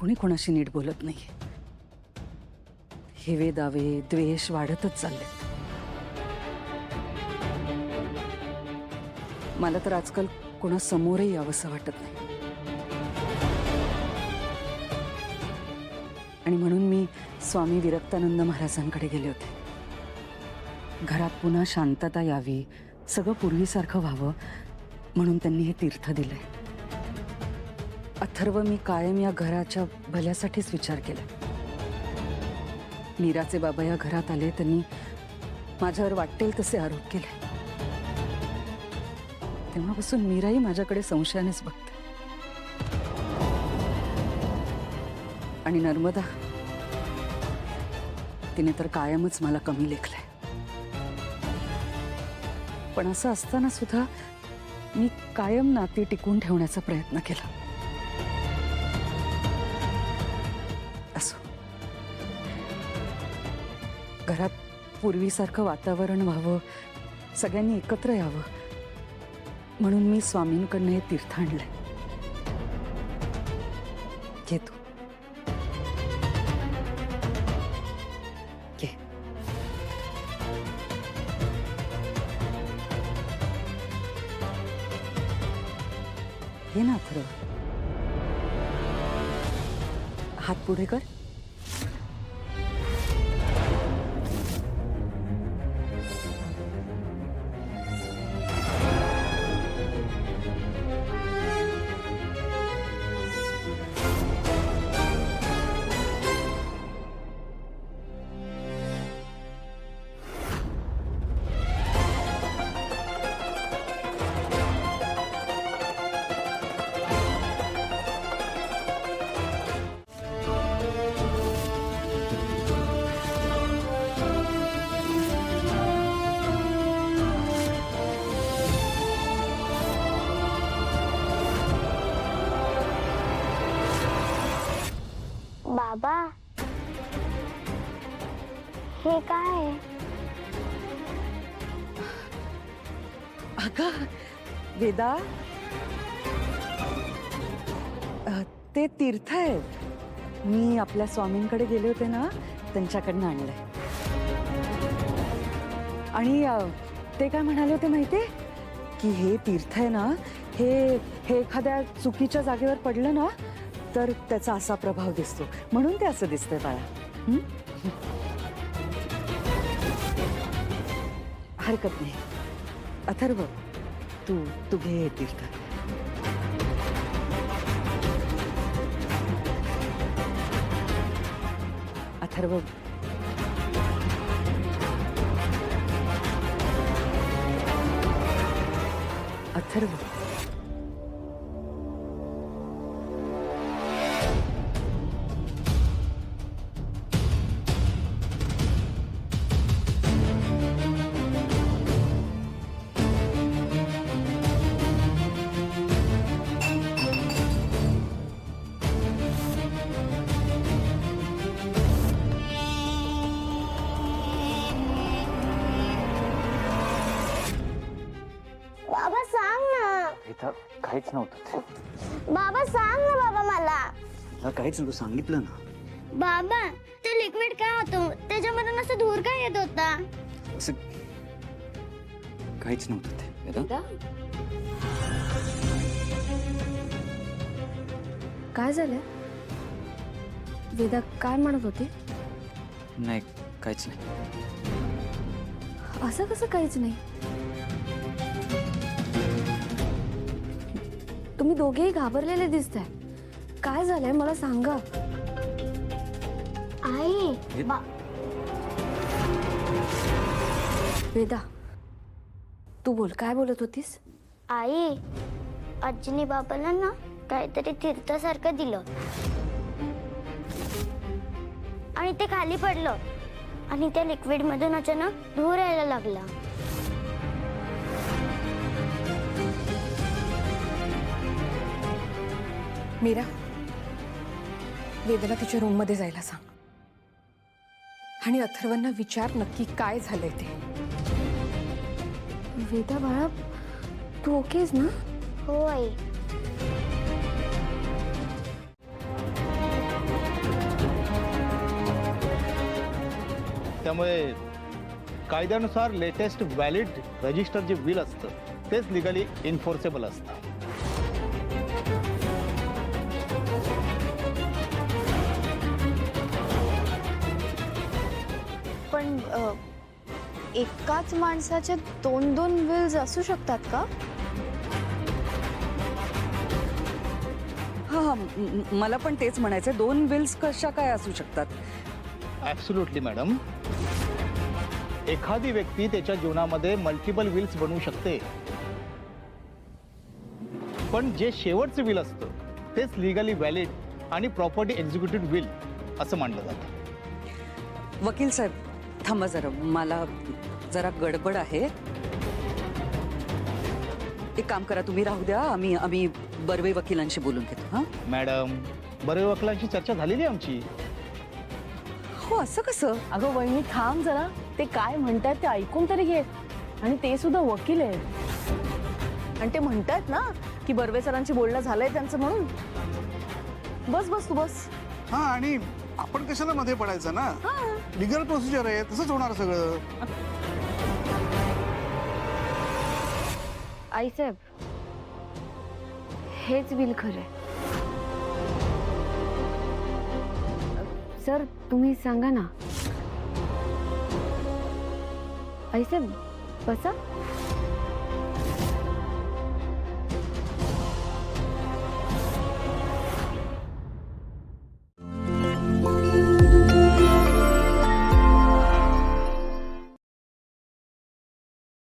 कोणी कोणाशी नीट बोलत नाही. हेवे दावे द्वेष वाढतच चाललेत. मला तर आजकाल कोणा समोरही यावंसं वाटत नाही. आणि म्हणून मी स्वामी विरक्तानंद महाराजांकडे गेले होते. घरात पुन्हा शांतता यावी, सगळं पूर्वीसारखं व्हावं म्हणून त्यांनी हे तीर्थ दिलंय. अथर्व, मी कायम या घराच्या भल्यासाठीच विचार केला. मीराचे बाबा या घरात आले, त्यांनी माझ्यावर वाटेल तसे आरोप केले. तेव्हापासून मीराही माझ्याकडे संशयानेच बघते. आणि नर्मदा, तिने तर कायमच मला कमी लेखलंय. पण असं असताना सुद्धा मी कायम नाती टिकून ठेवण्याचा प्रयत्न केला. असो, घरात पूर्वीसारखं वातावरण व्हावं, सगळ्यांनी एकत्र यावं म्हणून मी स्वामींकडनं हे तीर्थ आणलंय. घे तू, घे. घे ना अथर्व. हात पुढे कर. बाबा, हे काय? अगं वेदा, ते तीर्थ आहेत. मी आपल्या स्वामींकडे गेले होते ना, त्यांच्याकडनं आणलंय. आणि ते काय म्हणाले होते माहितीये की हे तीर्थ आहे ना, हे एखाद्या चुकीच्या जागेवर पडलं ना तर त्याचा असा प्रभाव दिसतो, म्हणून ते असं दिसतंय बाळा. हरकत नाही. अथर्व, तू घे हे तीर्थ. अथर्व, अथर्व, बाबा सांग ना. इथं काहीच नव्हतं. बाबा सांग ना बाबा मला. इथं काहीच नव्हतं, सांगितलं ना. बाबा, ते लिक्विड काय होतं? त्याच्यामधून असं धूर काय येत होता? असं काहीच नव्हतं ते. वेदा? काय झालं? वेदा काय म्हणत होती? नाही, काहीच नाही. असं कसं काहीच नाही? तुम्ही दोघेही घाबरलेले दिसताय. काय झालंय मला सांगा. आई, वेदा, तू बोल, काय बोलत होतीस? आई, आजीने बाबाला ना काहीतरी तीर्थासारखं दिलं आणि ते खाली पडलं आणि त्या लिक्विड मधून अचानक धूर यायला लागला. मीरा, वेदाला तिच्या रूम मध्ये जायला सांग आणि अथर्वांना विचार नक्की काय झालंय ते. वेदा बाळा, तू ओकेस ना? हो आई. त्यामुळे कायद्यानुसार लेटेस्ट व्हॅलिड रजिस्टर जे बिल असतं तेच लिगली इन्फोर्सेबल असतं. पण एकाच माणसाचे दोन दोन विल्स असू शकतात का? हा हा मला पण तेच म्हणायचं, 2 बिल्स कशा काय असू शकतात? Absolutely madam. एखादी व्यक्ती त्याच्या जीवनामध्ये मल्टिपल विल्स बनवू शकते, पण जे शेवटचं विल असतं तेच लिगली व्हॅलिड आणि प्रॉपर्टी एक्झिक्युटिव्ह विल असं मानलं जातं. वकील साहेब थांबा जरा, मला जरा गडबड आहे. एक काम करा, तुम्ही राहू द्या, आम्ही बर्वे वकिलांशी बोलून घेतो. हा मॅडम, बर्वे वकिलांची चर्चा झालेली आहे आमची. हो, असं कसं? अगं वहिनी थांब जरा, ते काय म्हणतात ते ऐकून तरी घे. आणि ते सुद्धा वकील आहेत आणि ते म्हणतात ना की बर्वे सरांची बोलणं झालंय त्यांचं म्हणून. बस बस तू बस. हा, आणि आपण कशाला मध्ये पडायचं ना, लिगल प्रोसिजर आहे, तसंच होणार सगळं. आईसाहेब, हेच बिल खरंय. सर तुम्ही सांगा ना. आईसाहेब बसा.